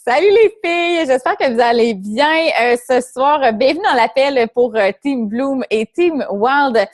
Salut les filles, j'espère que vous allez bien ce soir. Bienvenue dans l'appel pour Team Bloom et Team Wild.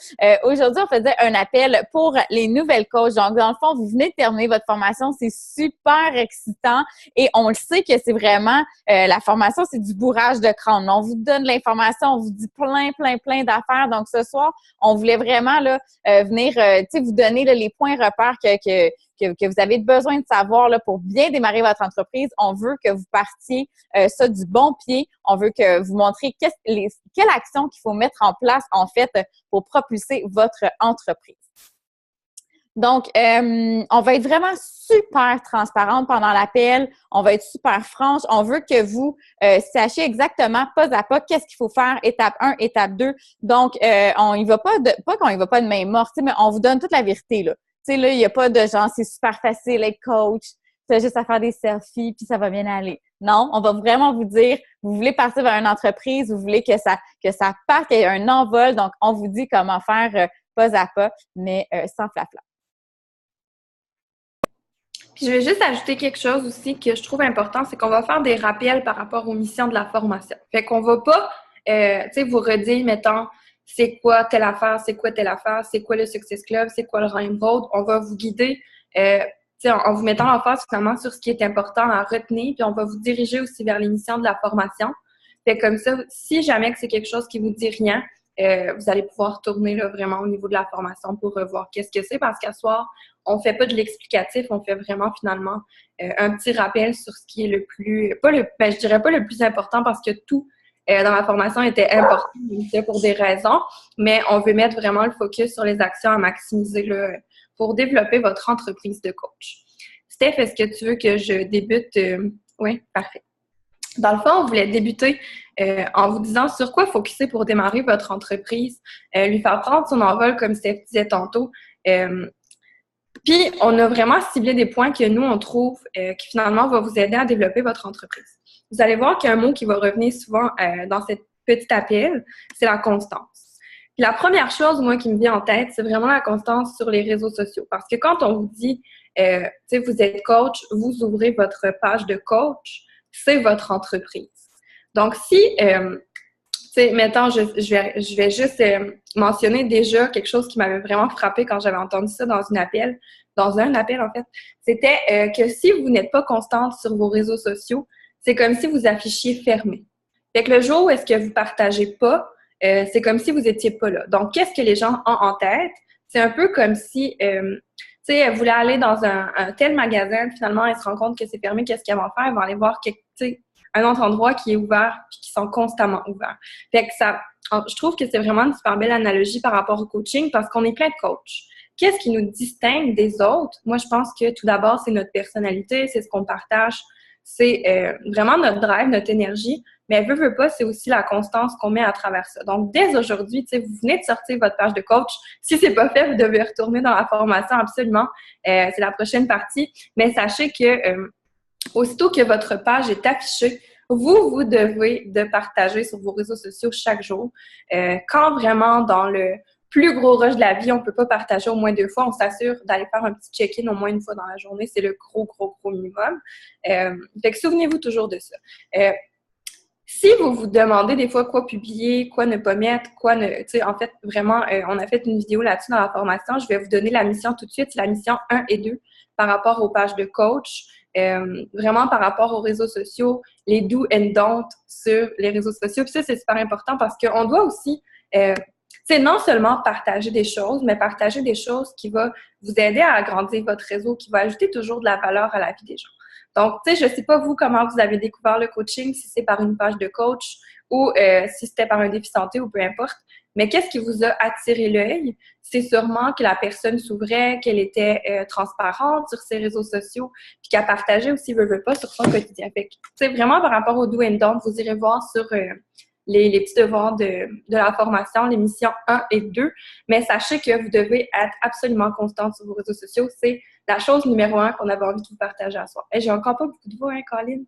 Aujourd'hui, on faisait un appel pour les nouvelles coachs. Donc, dans le fond, vous venez de terminer votre formation, c'est super excitant et on le sait que c'est vraiment, la formation, c'est du bourrage de crâne. On vous donne l'information, on vous dit plein d'affaires. Donc, ce soir, on voulait vraiment là venir vous donner là, les points repères que vous avez besoin de savoir là, pour bien démarrer votre entreprise. On veut que vous partiez ça du bon pied. On veut que vous montriez quelle action qu'il faut mettre en place, en fait, pour propulser votre entreprise. Donc, on va être vraiment super transparente pendant l'appel. On va être super franche. On veut que vous sachiez exactement pas à pas qu'est-ce qu'il faut faire, étape 1, étape 2. Donc, on y va pas qu'on y va pas de main morte, mais on vous donne toute la vérité, là. Tu sais, là, il n'y a pas de genre, c'est super facile être coach, tu as juste à faire des selfies, puis ça va bien aller. Non, on va vraiment vous dire, vous voulez partir vers une entreprise, vous voulez que ça parte, qu'il y ait un envol. Donc, on vous dit comment faire pas à pas, mais sans flafla. Puis je vais juste ajouter quelque chose aussi que je trouve important, c'est qu'on va faire des rappels par rapport aux missions de la formation. Fait qu'on va pas, vous redire, mettons, c'est quoi telle affaire, c'est quoi telle affaire, c'est quoi le Success Club, c'est quoi le Rainbow. On va vous guider, en vous mettant en face finalement sur ce qui est important à retenir, puis on va vous diriger aussi vers les missions de la formation. Fait comme ça, si jamais que c'est quelque chose qui vous dit rien, vous allez pouvoir tourner là, vraiment au niveau de la formation pour revoir qu'est-ce que c'est, parce qu'à soir, on fait pas de l'explicatif, on fait vraiment finalement un petit rappel sur ce qui est le plus, je dirais pas le plus important parce que tout dans la formation était important, pour des raisons, mais on veut mettre vraiment le focus sur les actions à maximiser là, pour développer votre entreprise de coach. Steph, est-ce que tu veux que je débute? Oui, parfait. Dans le fond, on voulait débuter en vous disant sur quoi focuser pour démarrer votre entreprise, lui faire prendre son envol, comme Steph disait tantôt. Puis, on a vraiment ciblé des points que nous, on trouve qui finalement va vous aider à développer votre entreprise. Vous allez voir qu'il y a un mot qui va revenir souvent dans cette petite appel, c'est la constance. Puis la première chose, moi, qui me vient en tête, c'est vraiment la constance sur les réseaux sociaux. Parce que quand on vous dit, vous êtes coach, vous ouvrez votre page de coach, c'est votre entreprise. Donc, si, mettons, je vais juste mentionner déjà quelque chose qui m'avait vraiment frappé quand j'avais entendu ça dans un appel en fait, c'était que si vous n'êtes pas constante sur vos réseaux sociaux, c'est comme si vous affichiez fermé. Fait que le jour où est-ce que vous partagez pas, c'est comme si vous étiez pas là. Donc, qu'est-ce que les gens ont en tête? C'est un peu comme si, elle voulait aller dans un tel magasin, finalement, elle se rend compte que c'est fermé, qu'est-ce qu'elle va faire? Elle va aller voir un autre endroit qui est ouvert puis qui sont constamment ouverts. Fait que je trouve que c'est vraiment une super belle analogie par rapport au coaching parce qu'on est plein de coachs. Qu'est-ce qui nous distingue des autres? Moi, je pense que tout d'abord, c'est notre personnalité, c'est ce qu'on partage, c'est vraiment notre drive, notre énergie. Mais veut pas, c'est aussi la constance qu'on met à travers ça. Donc, dès aujourd'hui, vous venez de sortir votre page de coach. Si c'est pas fait, vous devez retourner dans la formation absolument. C'est la prochaine partie. Mais sachez que aussitôt que votre page est affichée, vous devez de partager sur vos réseaux sociaux chaque jour. Quand vraiment dans le plus gros rush de la vie, on peut pas partager au moins 2 fois, on s'assure d'aller faire un petit check-in au moins 1 fois dans la journée. C'est le gros minimum. Fait que souvenez-vous toujours de ça. Si vous vous demandez des fois quoi publier, quoi ne pas mettre, en fait, vraiment, on a fait une vidéo là-dessus dans la formation. Je vais vous donner la mission tout de suite. C'est la mission 1 et 2 par rapport aux pages de coach. Vraiment par rapport aux réseaux sociaux, les do and don't sur les réseaux sociaux. Puis ça, c'est super important parce qu'on doit aussi, non seulement partager des choses, mais partager des choses qui vont vous aider à agrandir votre réseau, qui va ajouter toujours de la valeur à la vie des gens. Donc, je ne sais pas vous comment vous avez découvert le coaching, si c'est par une page de coach ou si c'était par un défi santé ou peu importe. Mais qu'est-ce qui vous a attiré l'œil? C'est sûrement que la personne s'ouvrait, qu'elle était transparente sur ses réseaux sociaux, puis qu'elle partageait aussi, veut pas, sur son quotidien. Fait que, vraiment par rapport au do and don't, vous irez voir sur les petits devoirs de la formation, les missions 1 et 2. Mais sachez que vous devez être absolument constante sur vos réseaux sociaux. C'est la chose numéro 1 qu'on avait envie de vous partager à soi. J'ai encore pas beaucoup de voix, hein, Colin?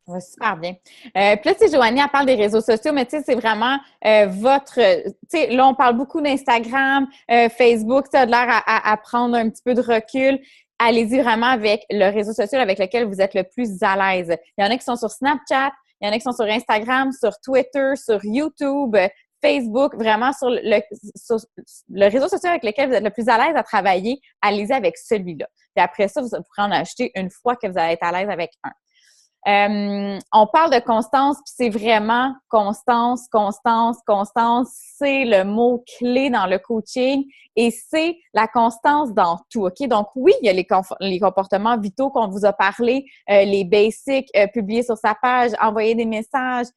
Ouais, super bien. Puis là, Joanie, elle parle des réseaux sociaux, mais c'est vraiment là, on parle beaucoup d'Instagram, Facebook, ça a l'air à prendre un petit peu de recul. allez-y vraiment avec le réseau social avec lequel vous êtes le plus à l'aise. Il y en a qui sont sur Snapchat, il y en a qui sont sur Instagram, sur Twitter, sur YouTube, Facebook, vraiment sur le réseau social avec lequel vous êtes le plus à l'aise à travailler, allez-y avec celui-là. Puis après ça, vous pourrez en acheter une fois que vous allez être à l'aise avec un. On parle de constance, puis c'est vraiment constance, constance, constance. C'est le mot-clé dans le coaching et c'est la constance dans tout, OK? Donc, oui, il y a les comportemements vitaux qu'on vous a parlé, les basics, publier sur sa page, envoyer des messages,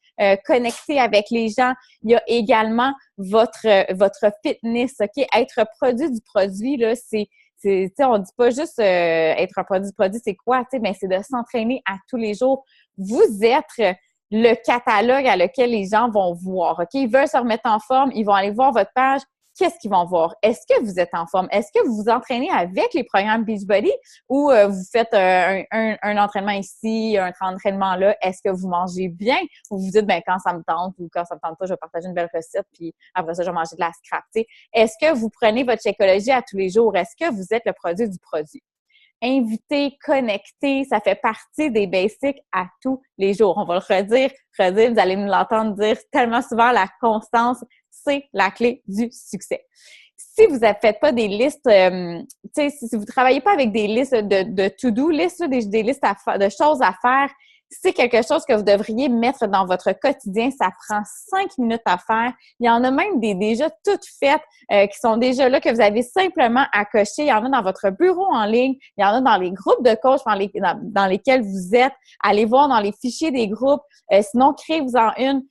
connecter avec les gens. Il y a également votre fitness, OK? Être produit du produit, là, on dit pas juste être un produit. C'est quoi? Mais c'est de s'entraîner à tous les jours. Vous êtes le catalogue à lequel les gens vont voir. OK? Ils veulent se remettre en forme, ils vont aller voir votre page. Qu'est-ce qu'ils vont voir? Est-ce que vous êtes en forme? Est-ce que vous vous entraînez avec les programmes Beachbody ou vous faites un entraînement ici, un entraînement là? Est-ce que vous mangez bien? Ou vous dites, ben quand ça me tente ou quand ça me tente pas, je vais partager une belle recette puis après ça, je vais manger de la scrap. T'sais. Est-ce que vous prenez votre Shakeology à tous les jours? Est-ce que vous êtes le produit du produit? Inviter, connecter, ça fait partie des basics à tous les jours. On va le redire, vous allez nous l'entendre dire tellement souvent, la constance, c'est la clé du succès. Si vous ne faites pas des listes, si vous ne travaillez pas avec des listes de to-do list, des listes de choses à faire, c'est quelque chose que vous devriez mettre dans votre quotidien. Ça prend 5 minutes à faire. Il y en a même des déjà toutes faites qui sont déjà là, que vous avez simplement à cocher. Il y en a dans votre bureau en ligne. Il y en a dans les groupes de coach dans lesquels vous êtes. Allez voir dans les fichiers des groupes. Sinon, créez-vous-en une.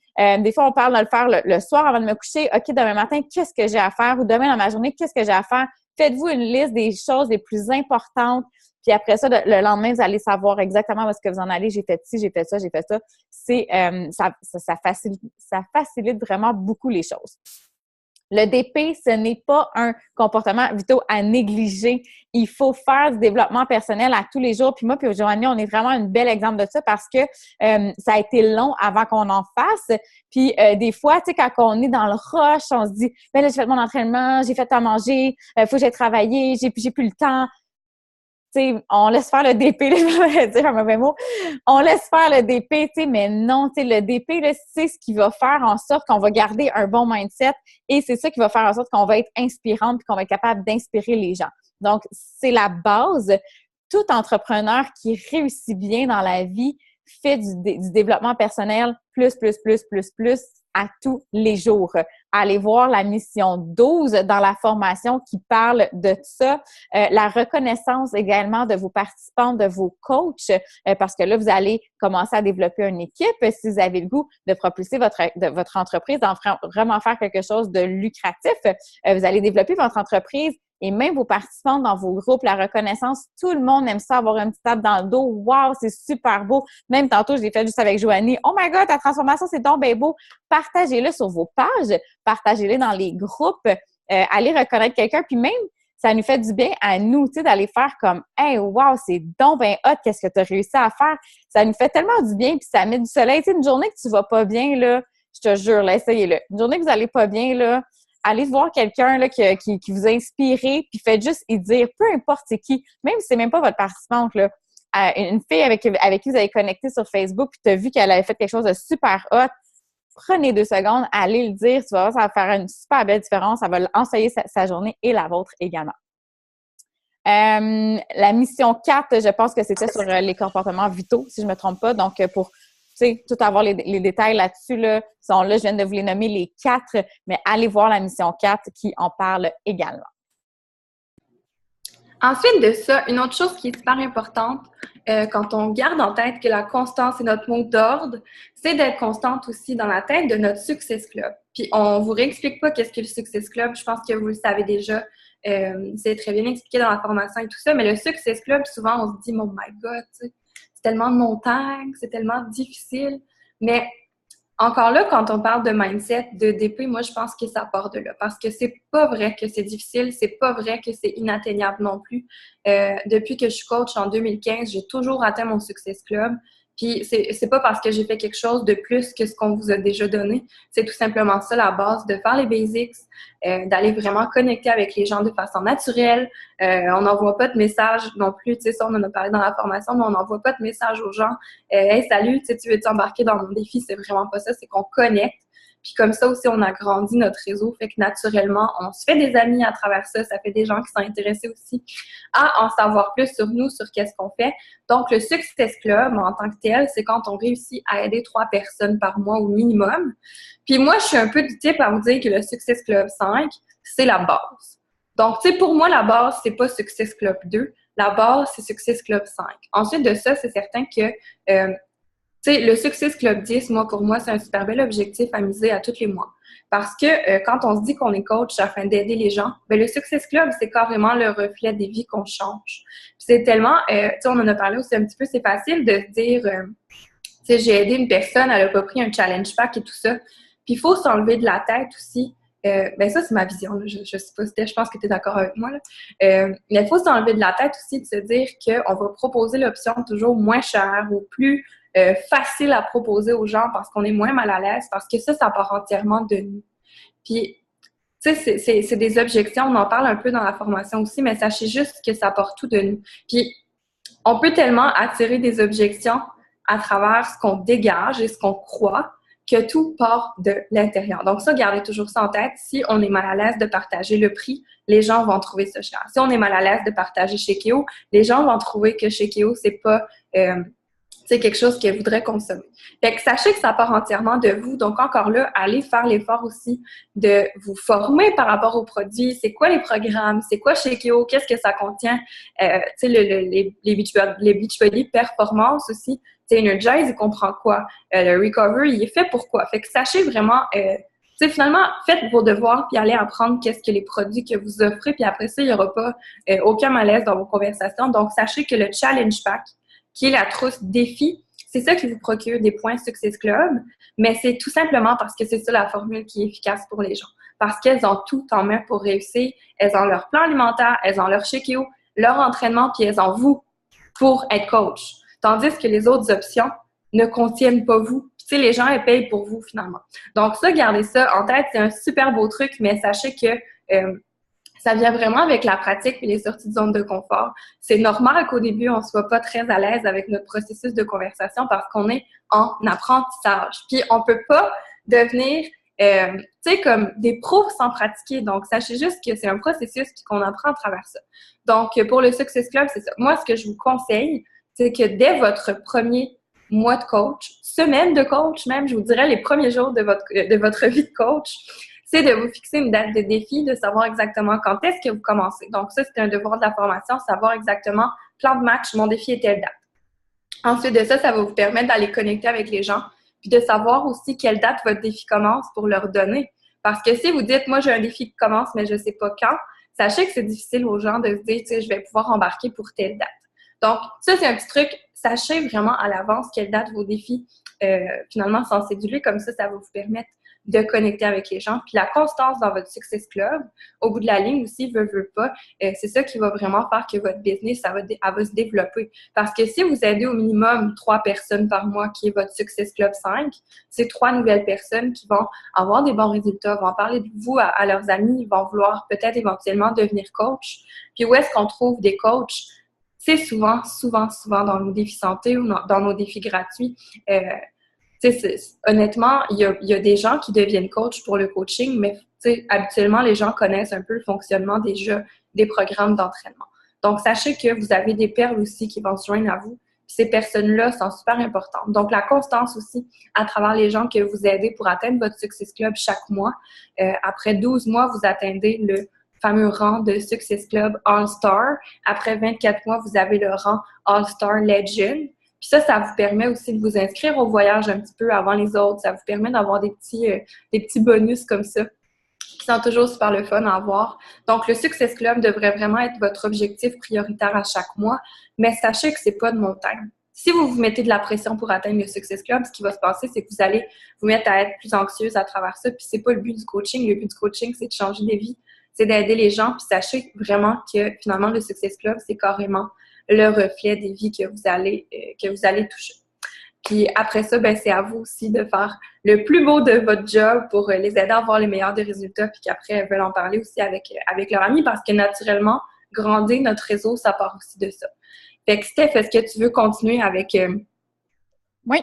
Des fois, on parle de le faire le soir avant de me coucher. OK, demain matin, qu'est-ce que j'ai à faire? Ou demain dans ma journée, qu'est-ce que j'ai à faire? Faites-vous une liste des choses les plus importantes. Puis après ça, le lendemain, vous allez savoir exactement où est-ce que vous en allez. J'ai fait ci, j'ai fait ça, j'ai fait ça. Ça facilite vraiment beaucoup les choses. Le DP, ce n'est pas un comportement vital à négliger. Il faut faire du développement personnel à tous les jours. Puis moi, puis Joanie, on est vraiment un bel exemple de ça parce que ça a été long avant qu'on en fasse. Puis des fois, tu sais, quand on est dans le rush, on se dit, ben là, j'ai fait mon entraînement, j'ai fait à manger, faut que j'aille travailler, j'ai plus le temps. T'sais, on laisse faire le DP, là, je vais dire un mauvais mot. On laisse faire le DP, mais non, le DP, là, c'est ce qui va faire en sorte qu'on va garder un bon mindset et c'est ça qui va faire en sorte qu'on va être inspirante et qu'on va être capable d'inspirer les gens. Donc, c'est la base. Tout entrepreneur qui réussit bien dans la vie fait du développement personnel plus à tous les jours. Allez voir la mission 12 dans la formation qui parle de ça. La reconnaissance également de vos participants, de vos coachs, parce que là, vous allez commencer à développer une équipe si vous avez le goût de propulser votre entreprise, d'en vraiment faire quelque chose de lucratif. Vous allez développer votre entreprise et même vos participants dans vos groupes, la reconnaissance, tout le monde aime ça, avoir une petite tape dans le dos. Wow, c'est super beau. Même tantôt, je l'ai fait juste avec Joanie. Oh my God, ta transformation, c'est donc bien beau. Partagez-le sur vos pages, partagez-le dans les groupes, allez reconnaître quelqu'un. Puis même, ça nous fait du bien à nous, tu sais, d'aller faire comme « Hey, wow, c'est donc bien hot, qu'est-ce que tu as réussi à faire? » Ça nous fait tellement du bien, puis ça met du soleil. Tu sais, une journée que tu vas pas bien, là, je te jure, là, essayez-le. Une journée que vous allez pas bien, là, allez voir quelqu'un là, qui vous a inspiré, puis faites juste y dire, peu importe c'est qui, même si c'est même pas votre participante, là, une fille avec qui vous avez connecté sur Facebook, puis tu as vu qu'elle avait fait quelque chose de super hot, prenez 2 secondes, allez le dire, tu vas voir, ça va faire une super belle différence, ça va ensoleiller sa journée et la vôtre également. La mission 4, je pense que c'était sur les comportements vitaux, si je me trompe pas, donc pour tout avoir les détails là-dessus, là, sont là, je viens de vous les nommer les 4, mais allez voir la mission 4 qui en parle également. Ensuite de ça, une autre chose qui est super importante, quand on garde en tête que la constance est notre mot d'ordre, c'est d'être constante aussi dans la tête de notre Success Club. Puis on vous réexplique pas qu'est-ce que le Success Club, je pense que vous le savez déjà, c'est très bien expliqué dans la formation et tout ça, mais le Success Club, souvent on se dit « Oh my God », tu sais, c'est tellement de montagnes, c'est tellement difficile. Mais encore là, quand on parle de mindset, de DP, moi, je pense que ça part de là. Parce que c'est pas vrai que c'est difficile, c'est pas vrai que c'est inatteignable non plus. Depuis que je suis coach en 2015, j'ai toujours atteint mon Success Club. Puis c'est pas parce que j'ai fait quelque chose de plus que ce qu'on vous a déjà donné. C'est tout simplement ça la base, de faire les basics, d'aller vraiment connecter avec les gens de façon naturelle. On n'envoie pas de message non plus, tu sais, ça on en a parlé dans la formation, mais on n'envoie pas de message aux gens. Hey, salut, tu veux t'embarquer dans mon défi? C'est vraiment pas ça, c'est qu'on connecte. Puis comme ça aussi, on a grandi notre réseau, fait que naturellement, on se fait des amis à travers ça. Ça fait des gens qui sont intéressés aussi à en savoir plus sur nous, sur qu'est-ce qu'on fait. Donc, le Success Club, en tant que tel, c'est quand on réussit à aider 3 personnes par mois au minimum. Puis moi, je suis un peu du type à vous dire que le Success Club 5, c'est la base. Donc, tu sais, pour moi, la base, c'est pas Success Club 2. La base, c'est Success Club 5. Ensuite de ça, c'est certain que tu sais, le Success Club 10, moi, pour moi, c'est un super bel objectif à miser à tous les mois. Parce que quand on se dit qu'on est coach afin d'aider les gens, ben le Success Club, c'est carrément le reflet des vies qu'on change. Puis c'est tellement, tu sais, on en a parlé aussi un petit peu, c'est facile de se dire, tu sais, j'ai aidé une personne, elle a pas pris un challenge pack et tout ça. Puis il faut s'enlever de la tête aussi. Ben ça, c'est ma vision. Là. Je sais pas, je pense que tu es d'accord avec moi. Là. Mais il faut s'enlever de la tête aussi de se dire qu'on va proposer l'option toujours moins chère ou plus facile à proposer aux gens parce qu'on est moins mal à l'aise, parce que ça part entièrement de nous. Puis, tu sais, c'est des objections, on en parle un peu dans la formation aussi, mais sachez juste que ça part tout de nous. Puis, on peut tellement attirer des objections à travers ce qu'on dégage et ce qu'on croit que tout part de l'intérieur. Donc ça, gardez toujours ça en tête. Si on est mal à l'aise de partager le prix, les gens vont trouver ça cher. Si on est mal à l'aise de partager chez Keo, les gens vont trouver que chez Keo, c'est pas c'est quelque chose qu'ils voudraient consommer. Fait que sachez que ça part entièrement de vous. Donc, encore là, allez faire l'effort aussi de vous former par rapport aux produits. C'est quoi les programmes? C'est quoi chez Keo? Qu'est-ce que ça contient? Tu sais, les Beachbody Performance aussi. Tu sais, Energize, il comprend quoi? Le Recover, il est fait pour quoi? Fait que sachez vraiment... tu sais, finalement, faites vos devoirs puis allez apprendre qu'est-ce que les produits que vous offrez. Puis après ça, il n'y aura pas aucun malaise dans vos conversations. Donc, sachez que le Challenge Pack, qui est la trousse défi, c'est ça qui vous procure des points Success Club, mais c'est tout simplement parce que c'est ça la formule qui est efficace pour les gens. Parce qu'elles ont tout en main pour réussir. Elles ont leur plan alimentaire, elles ont leur Shake-Eo, leur entraînement, puis elles ont vous pour être coach. Tandis que les autres options ne contiennent pas vous. Tu sais, les gens, elles payent pour vous finalement. Donc ça, gardez ça en tête. C'est un super beau truc, mais sachez que ça vient vraiment avec la pratique et les sorties de zone de confort. C'est normal qu'au début, on ne soit pas très à l'aise avec notre processus de conversation parce qu'on est en apprentissage. Puis, on ne peut pas devenir, tu sais, comme des pros sans pratiquer. Donc, sachez juste que c'est un processus puis qu'on apprend à travers ça. Donc, pour le Success Club, c'est ça. Moi, ce que je vous conseille, c'est que dès votre premier mois de coach, semaine de coach même, je vous dirais les premiers jours de votre vie de coach, c'est de vous fixer une date de défi, de savoir exactement quand est-ce que vous commencez. Donc ça, c'est un devoir de la formation, savoir exactement plan de match, mon défi est telle date. Ensuite de ça, ça va vous permettre d'aller connecter avec les gens, puis de savoir aussi quelle date votre défi commence pour leur donner. Parce que si vous dites, moi j'ai un défi qui commence, mais je ne sais pas quand, sachez que c'est difficile aux gens de se dire, tu sais, je vais pouvoir embarquer pour telle date. Donc ça, c'est un petit truc, sachez vraiment à l'avance quelle date vos défis finalement sont cédulés, comme ça va vous permettre de connecter avec les gens. Puis la constance dans votre Success Club, au bout de la ligne aussi, veut pas, c'est ça qui va vraiment faire que votre business, elle va se développer. Parce que si vous aidez au minimum 3 personnes par mois, qui est votre Success Club 5, c'est 3 nouvelles personnes qui vont avoir des bons résultats, vont parler de vous à leurs amis, vont vouloir peut-être éventuellement devenir coach. Puis où est-ce qu'on trouve des coachs? C'est souvent dans nos défis santé ou dans nos défis gratuits. Honnêtement, il y a des gens qui deviennent coach pour le coaching, mais habituellement, les gens connaissent un peu le fonctionnement déjà des programmes d'entraînement. Donc, sachez que vous avez des perles aussi qui vont se joindre à vous. Puis ces personnes-là sont super importantes. Donc, la constance aussi à travers les gens que vous aidez pour atteindre votre Success Club chaque mois. Après 12 mois, vous atteindrez le fameux rang de Success Club All-Star. Après 24 mois, vous avez le rang All-Star Legend. Puis ça vous permet aussi de vous inscrire au voyage un petit peu avant les autres. Ça vous permet d'avoir des petits bonus comme ça qui sont toujours super le fun à avoir. Donc, le Success Club devrait vraiment être votre objectif prioritaire à chaque mois, mais sachez que c'est pas de montagne. Si vous vous mettez de la pression pour atteindre le Success Club, ce qui va se passer, c'est que vous allez vous mettre à être plus anxieuse à travers ça, puis c'est pas le but du coaching. Le but du coaching, c'est de changer des vies, c'est d'aider les gens, puis sachez vraiment que finalement, le Success Club, c'est carrément le reflet des vies que vous allez toucher. Puis après ça, ben c'est à vous aussi de faire le plus beau de votre job pour les aider à avoir les meilleurs des résultats, puis qu'après, elles veulent en parler aussi avec leurs amis, parce que naturellement, grandir notre réseau, ça part aussi de ça. Fait que Steph, est-ce que tu veux continuer avec... Oui.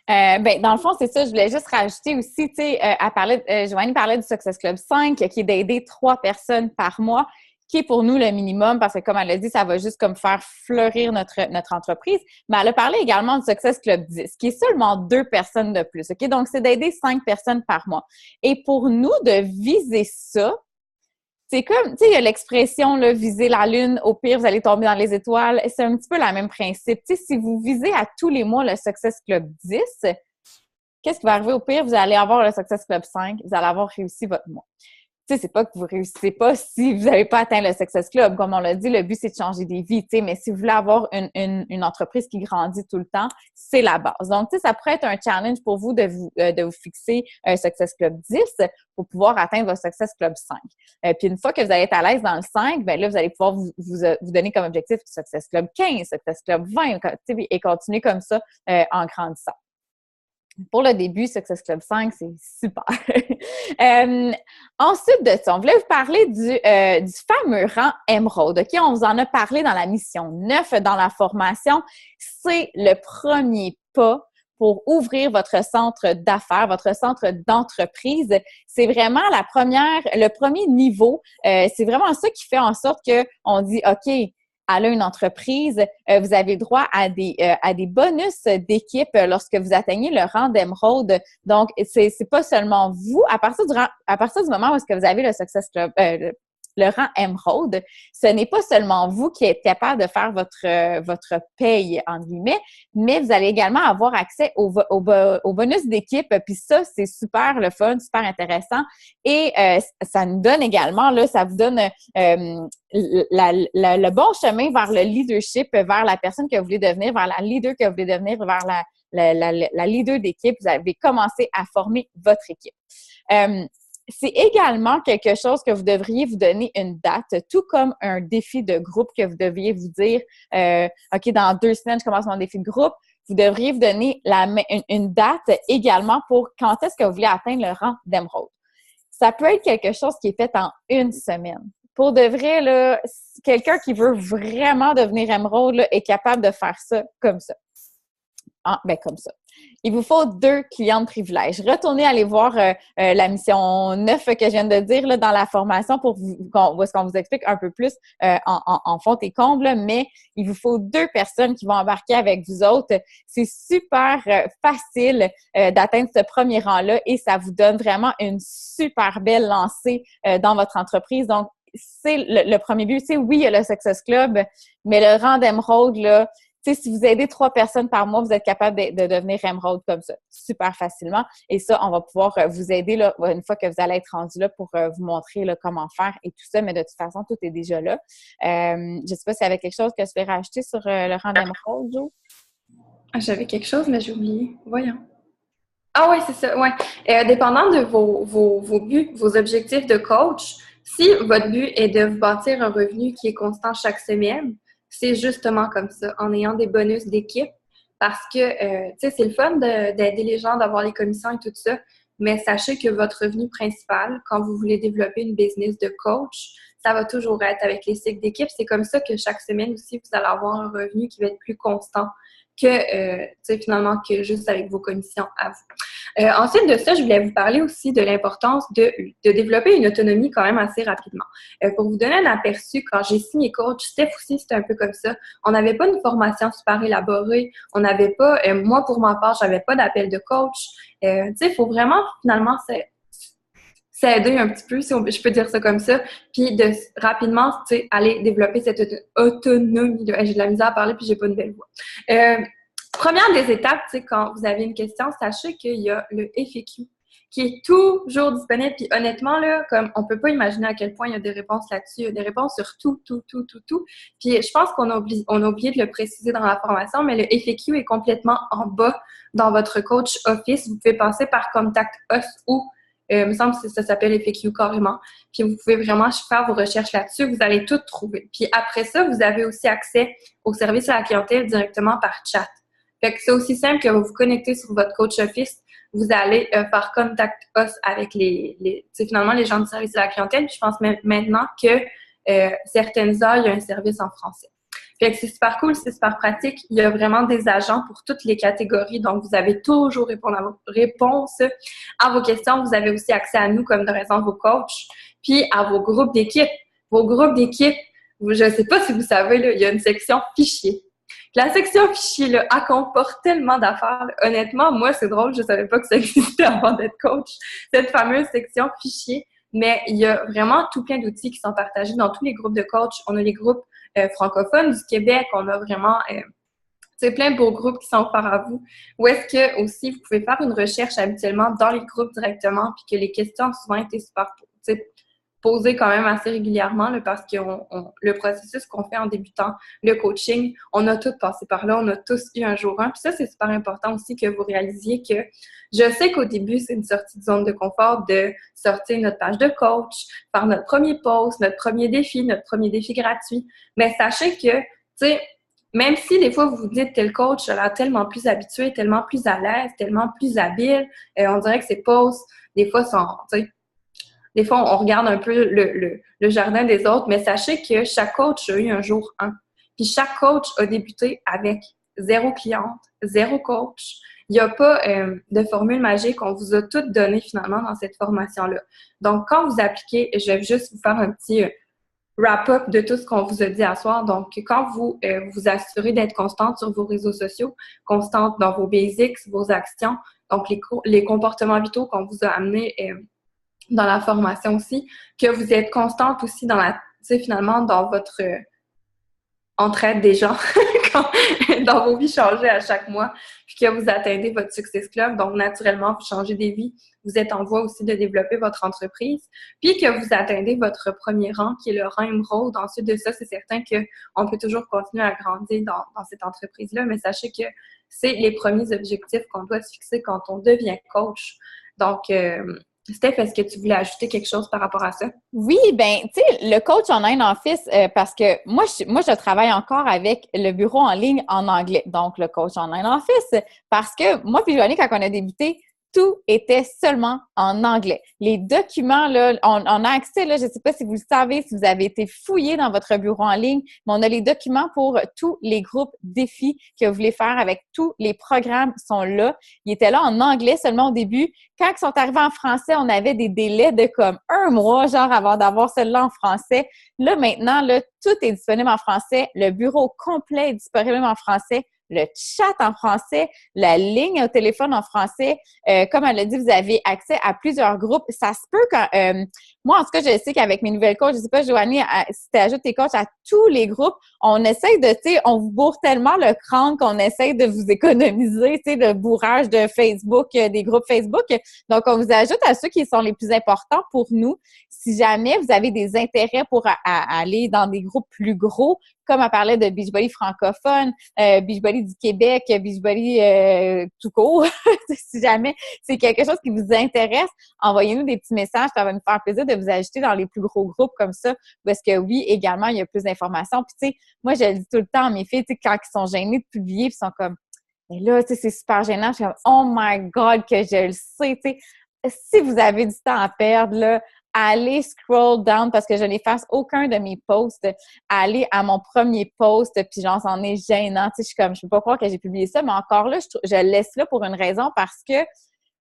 Dans le fond, c'est ça. Je voulais juste rajouter aussi, tu sais, Joanie parlait du Success Club 5, qui est d'aider 3 personnes par mois, qui est pour nous le minimum, parce que comme elle l'a dit, ça va juste comme faire fleurir notre entreprise. Mais elle a parlé également du Success Club 10, qui est seulement 2 personnes de plus. OK? Donc, c'est d'aider 5 personnes par mois. Et pour nous, de viser ça, c'est comme, tu sais, il y a l'expression, là, viser la lune, au pire, vous allez tomber dans les étoiles. C'est un petit peu le même principe. Tu sais, si vous visez à tous les mois le Success Club 10, qu'est-ce qui va arriver au pire? Vous allez avoir le Success Club 5, vous allez avoir réussi votre mois. Tu sais, c'est pas que vous réussissez pas si vous n'avez pas atteint le Success Club. Comme on l'a dit, le but, c'est de changer des vies, tu sais, mais si vous voulez avoir une entreprise qui grandit tout le temps, c'est la base. Donc, tu sais, ça pourrait être un challenge pour vous de vous fixer un Success Club 10 pour pouvoir atteindre votre Success Club 5. Puis une fois que vous allez être à l'aise dans le 5, ben là, vous allez pouvoir vous donner comme objectif Success Club 15, Success Club 20, et continuer comme ça en grandissant. Pour le début, Success Club 5, c'est super. Ensuite de ça, on voulait vous parler du fameux rang Emerald. OK? On vous en a parlé dans la mission 9, dans la formation. C'est le premier pas pour ouvrir votre centre d'affaires, votre centre d'entreprise. C'est vraiment le premier niveau. C'est vraiment ça qui fait en sorte qu'on dit, OK, elle a une entreprise, vous avez droit à des bonus d'équipe lorsque vous atteignez le rang d'Emerald. Donc, c'est pas seulement vous. À partir du moment où est-ce que vous avez le Success Club, le rang Emerald, ce n'est pas seulement vous qui êtes capable de faire votre paye, entre guillemets, mais vous allez également avoir accès au bonus d'équipe. Puis ça, c'est super le fun, super intéressant. Et ça nous donne également, là, ça vous donne le bon chemin vers le leadership, vers la personne que vous voulez devenir, vers la leader que vous voulez devenir, vers la leader d'équipe. Vous avez commencé à former votre équipe. C'est également quelque chose que vous devriez vous donner une date, tout comme un défi de groupe que vous devriez vous dire, OK, dans 2 semaines, je commence mon défi de groupe. Vous devriez vous donner une date également pour quand est-ce que vous voulez atteindre le rang d'Emerald. Ça peut être quelque chose qui est fait en 1 semaine. Pour de vrai, là, quelqu'un qui veut vraiment devenir Emerald là, est capable de faire ça comme ça. Comme ça. Il vous faut 2 clients de privilège. Retournez aller voir la mission 9 que je viens de dire là, dans la formation où est-ce qu'on vous explique un peu plus en fond et comble, mais il vous faut 2 personnes qui vont embarquer avec vous autres. C'est super facile d'atteindre ce premier rang-là et ça vous donne vraiment une super belle lancée dans votre entreprise. Donc, c'est le premier but. C'est oui, il y a le Success Club, mais le rang d'Emerald, là, tu sais, si vous aidez 3 personnes par mois, vous êtes capable de devenir Emerald comme ça, super facilement. Et ça, on va pouvoir vous aider là, une fois que vous allez être rendu là pour vous montrer là, comment faire et tout ça. Mais de toute façon, tout est déjà là. Je ne sais pas s'il y avait quelque chose que tu voulais rajouter sur le rang d'Emerald, Jo? J'avais quelque chose, mais j'ai oublié. Voyons. Ah oui, c'est ça, ouais. Dépendant de vos buts, vos objectifs de coach, si votre but est de vous bâtir un revenu qui est constant chaque semaine, c'est justement comme ça, en ayant des bonus d'équipe, parce que, tu sais, c'est le fun d'aider les gens, d'avoir les commissions et tout ça, mais sachez que votre revenu principal, quand vous voulez développer une business de coach, ça va toujours être avec les cycles d'équipe. C'est comme ça que chaque semaine aussi, vous allez avoir un revenu qui va être plus constant que, tu sais, finalement, que juste avec vos commissions à vous. Ensuite de ça, je voulais vous parler aussi de l'importance de développer une autonomie quand même assez rapidement. Pour vous donner un aperçu, quand j'ai signé coach, Steph aussi, c'était un peu comme ça. On n'avait pas une formation super élaborée. On n'avait pas, moi, pour ma part, j'avais pas d'appel de coach. Tu sais, il faut vraiment, finalement, s'aider un petit peu, si je peux dire ça comme ça, puis de rapidement, tu sais, aller développer cette autonomie. J'ai de la misère à parler, puis j'ai pas une belle voix. Première des étapes, tu sais, quand vous avez une question, sachez qu'il y a le FAQ qui est toujours disponible. Puis honnêtement, là, comme on peut pas imaginer à quel point il y a des réponses là-dessus. Il y a des réponses sur tout. Puis je pense qu'on a oublié de le préciser dans la formation, mais le FAQ est complètement en bas dans votre coach Office. Vous pouvez passer par Contact Us ou il me semble que ça s'appelle FAQ carrément. Puis vous pouvez vraiment faire vos recherches là-dessus. Vous allez tout trouver. Puis après ça, vous avez aussi accès au service à la clientèle directement par chat. Fait que c'est aussi simple que vous vous connectez sur votre coach office, vous allez faire contact us avec finalement les gens du service à la clientèle. Puis je pense maintenant que certaines heures, il y a un service en français. Fait que c'est super cool, c'est super pratique. Il y a vraiment des agents pour toutes les catégories. Donc, vous avez toujours réponse à vos questions. Vous avez aussi accès à nous comme de raison vos coachs, puis à vos groupes d'équipe. Vos groupes d'équipe, je ne sais pas si vous savez, là, il y a une section fichiers. La section fichiers, là, elle comporte tellement d'affaires. Là. Honnêtement, moi, c'est drôle, je ne savais pas que ça existait avant d'être coach. Cette fameuse section fichiers. Mais il y a vraiment tout plein d'outils qui sont partagés dans tous les groupes de coachs. On a les groupes francophones du Québec. On a vraiment plein de beaux groupes qui sont offerts à vous. Ou est-ce que aussi, vous pouvez faire une recherche habituellement dans les groupes directement puis que les questions ont souvent été super posées quand même assez régulièrement là, parce que le processus qu'on fait en débutant le coaching, on a tous passé par là, on a tous eu un jour un. Puis ça, c'est super important aussi que vous réalisiez que je sais qu'au début, c'est une sortie de zone de confort de sortir notre page de coach, faire notre premier post, notre premier défi gratuit. Mais sachez que, tu sais, même si des fois vous vous dites tel coach a l'air tellement plus habitué, tellement plus à l'aise, tellement plus habile, on dirait que ses posts, des fois, sont, tu sais, des fois, on regarde un peu le jardin des autres, mais sachez que chaque coach a eu un jour un. Puis chaque coach a débuté avec 0 cliente, 0 coach. Il n'y a pas de formule magique. On vous a tout donné finalement dans cette formation-là. Donc, quand vous appliquez, je vais juste vous faire un petit wrap-up de tout ce qu'on vous a dit à soir. Donc, quand vous vous assurez d'être constante sur vos réseaux sociaux, constante dans vos basics, vos actions, donc les comportements vitaux qu'on vous a amenés dans la formation aussi, que vous êtes constante aussi dans finalement, dans votre entraide des gens, dans vos vies changées à chaque mois, puis que vous atteindez votre Success Club. Donc, naturellement, vous changez des vies. Vous êtes en voie aussi de développer votre entreprise, puis que vous atteindez votre premier rang, qui est le rang émeraude. Ensuite de ça, c'est certain qu'on peut toujours continuer à grandir dans cette entreprise-là, mais sachez que c'est les premiers objectifs qu'on doit se fixer quand on devient coach. Donc, Steph, est-ce que tu voulais ajouter quelque chose par rapport à ça? Oui, ben, tu sais, le coach online office, parce que moi, je travaille encore avec le bureau en ligne en anglais. Donc, le coach online office, parce que moi puis Joanie, quand on a débuté, tout était seulement en anglais. Les documents, là, on a accès, là, je ne sais pas si vous le savez, si vous avez été fouillé dans votre bureau en ligne, mais on a les documents pour tous les groupes défis que vous voulez faire avec tous les programmes sont là. Ils étaient là en anglais seulement au début. Quand ils sont arrivés en français, on avait des délais de comme 1 mois, genre, avant d'avoir celle-là en français. Là, maintenant, là, tout est disponible en français. Le bureau complet est disponible en français. Le chat en français, la ligne au téléphone en français. Comme elle l'a dit, vous avez accès à plusieurs groupes. Ça se peut quand... moi, en tout cas, je sais qu'avec mes nouvelles coachs, je sais pas, Joanie, si tu ajoutes tes coachs à tous les groupes, on essaye de, tu sais, on vous bourre tellement le crâne qu'on essaye de vous économiser, tu sais, le bourrage de Facebook, des groupes Facebook. Donc, on vous ajoute à ceux qui sont les plus importants pour nous. Si jamais vous avez des intérêts pour aller dans des groupes plus gros, comme elle parlait de Beachbody francophone, Beachbody du Québec, Beachbody tout court. Si jamais c'est quelque chose qui vous intéresse, envoyez-nous des petits messages. Ça va nous faire plaisir de vous ajouter dans les plus gros groupes comme ça. Parce que oui, également, il y a plus d'informations. Puis tu sais, moi, je le dis tout le temps à mes filles, tu sais, quand ils sont gênés de publier, puis ils sont comme, mais là, tu sais, c'est super gênant. Je suis comme, oh my God, que je le sais, tu sais. Si vous avez du temps à perdre, là, allez scroll down parce que je n'efface aucun de mes posts. Allez à mon premier post, puis genre, c'en est gênant. Tu sais, je suis comme, je peux pas croire que j'ai publié ça, mais encore là, je le laisse là pour une raison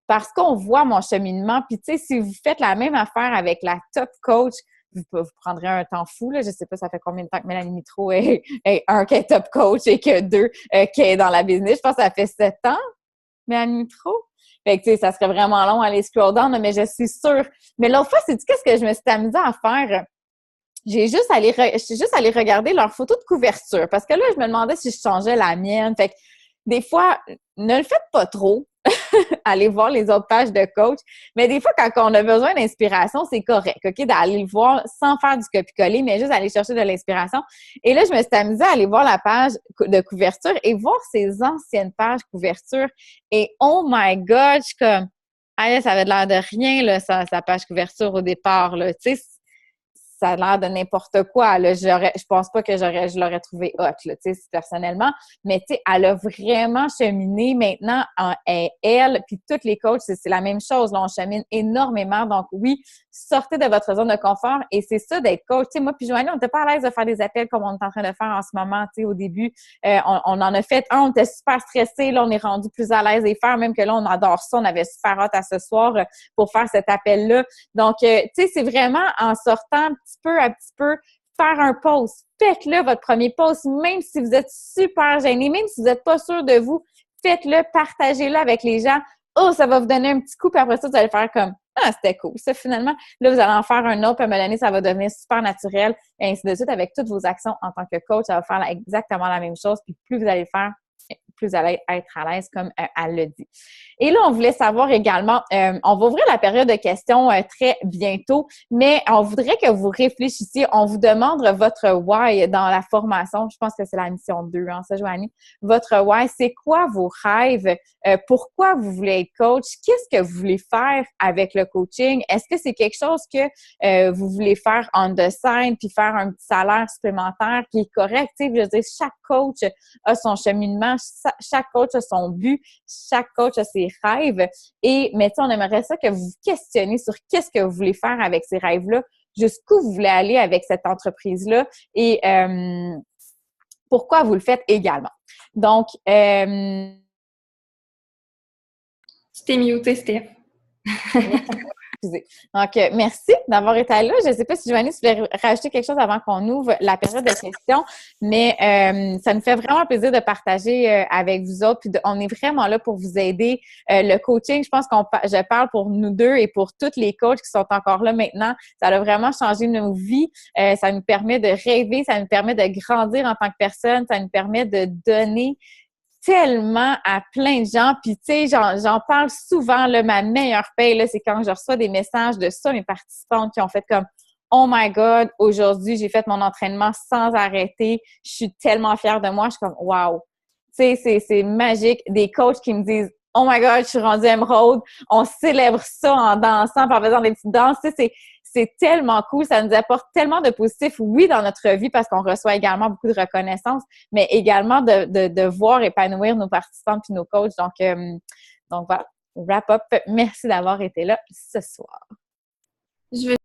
parce qu'on voit mon cheminement. Puis tu sais, si vous faites la même affaire avec la top coach, vous prendrez un temps fou, là. Je sais pas, ça fait combien de temps que Mélanie Mitro est qui est top coach et que 2 qui est dans la business. Je pense que ça fait 7 ans, Mélanie Mitro. Fait que, tu sais, ça serait vraiment long à aller scroll down, mais je suis sûre. Mais l'autre fois, c'est qu'est-ce que je me suis amusée à faire? J'ai juste allé regarder leurs photos de couverture. Parce que là, je me demandais si je changeais la mienne. Fait que, des fois, ne le faites pas trop. Allez voir les autres pages de coach. Mais des fois, quand on a besoin d'inspiration, c'est correct, OK? D'aller le voir sans faire du copier-coller, mais juste aller chercher de l'inspiration. Et là, je me suis amusée à aller voir la page de couverture et voir ses anciennes pages couverture. Et oh my God, je suis comme, ah, ça avait l'air de rien, là, sa page couverture au départ, là. Tu sais, ça a l'air de n'importe quoi. Là. Je pense pas que je l'aurais trouvé hot, là, tu sais, personnellement. Mais tu sais, elle a vraiment cheminé maintenant elle, puis toutes les coachs, c'est la même chose. Là, on chemine énormément. Donc oui, sortez de votre zone de confort et c'est ça d'être coach. Tu sais, moi puis Joanie, on n'était pas à l'aise de faire des appels comme on est en train de faire en ce moment. Tu sais, au début, on en a fait un, on était super stressés. Là, on est rendu plus à l'aise et faire, même que là, on adore ça. On avait super hâte à ce soir pour faire cet appel-là. Donc, tu sais, c'est vraiment en sortant petit peu à petit peu, faire un post. Faites-le, votre premier post, même si vous êtes super gêné, même si vous n'êtes pas sûr de vous, faites-le, partagez-le avec les gens. Oh, ça va vous donner un petit coup, puis après ça, vous allez faire comme ah, c'était cool. Ça, finalement, là, vous allez en faire un autre, puis à un moment donné, ça va devenir super naturel, et ainsi de suite. Avec toutes vos actions en tant que coach, ça va faire exactement la même chose, puis plus vous allez faire, plus vous allez être à l'aise, comme elle le dit. Et là, on voulait savoir également, on va ouvrir la période de questions très bientôt, mais on voudrait que vous réfléchissiez. On vous demande votre why dans la formation. Je pense que c'est la mission 2, hein, ça, Joanie. Votre why, c'est quoi vos rêves? Pourquoi vous voulez être coach? Qu'est-ce que vous voulez faire avec le coaching? Est-ce que c'est quelque chose que vous voulez faire on the side puis faire un petit salaire supplémentaire qui est correct? Tu sais, je veux dire, chaque coach a son cheminement, chaque coach a son but, chaque coach a ses rêves. Mais tu sais, on aimerait ça que vous vous questionniez sur qu'est-ce que vous voulez faire avec ces rêves-là, jusqu'où vous voulez aller avec cette entreprise-là et pourquoi vous le faites également. Donc, Tu t'es muté, Steph. excusez. Donc, merci d'avoir été là. Je ne sais pas si Joanie, tu voulais rajouter quelque chose avant qu'on ouvre la période de questions, mais ça nous fait vraiment plaisir de partager avec vous autres. Puis on est vraiment là pour vous aider. Le coaching, je pense je parle pour nous deux et pour tous les coachs qui sont encore là maintenant. Ça a vraiment changé nos vies. Ça nous permet de rêver, ça nous permet de grandir en tant que personne, ça nous permet de donner tellement à plein de gens. Puis, tu sais, j'en parle souvent, là, ma meilleure paye, là, c'est quand je reçois des messages de ça, mes participantes qui ont fait comme Oh my God, aujourd'hui, j'ai fait mon entraînement sans arrêter. Je suis tellement fière de moi. Je suis comme wow. Tu sais, c'est magique. Des coachs qui me disent Oh my God, je suis rendue émeraude. On célèbre ça en dansant, en faisant des petites danses. Tu sais, c'est tellement cool. Ça nous apporte tellement de positif, oui, dans notre vie, parce qu'on reçoit également beaucoup de reconnaissance, mais également de voir épanouir nos participants puis nos coachs. Donc voilà, wrap up. Merci d'avoir été là ce soir. Je veux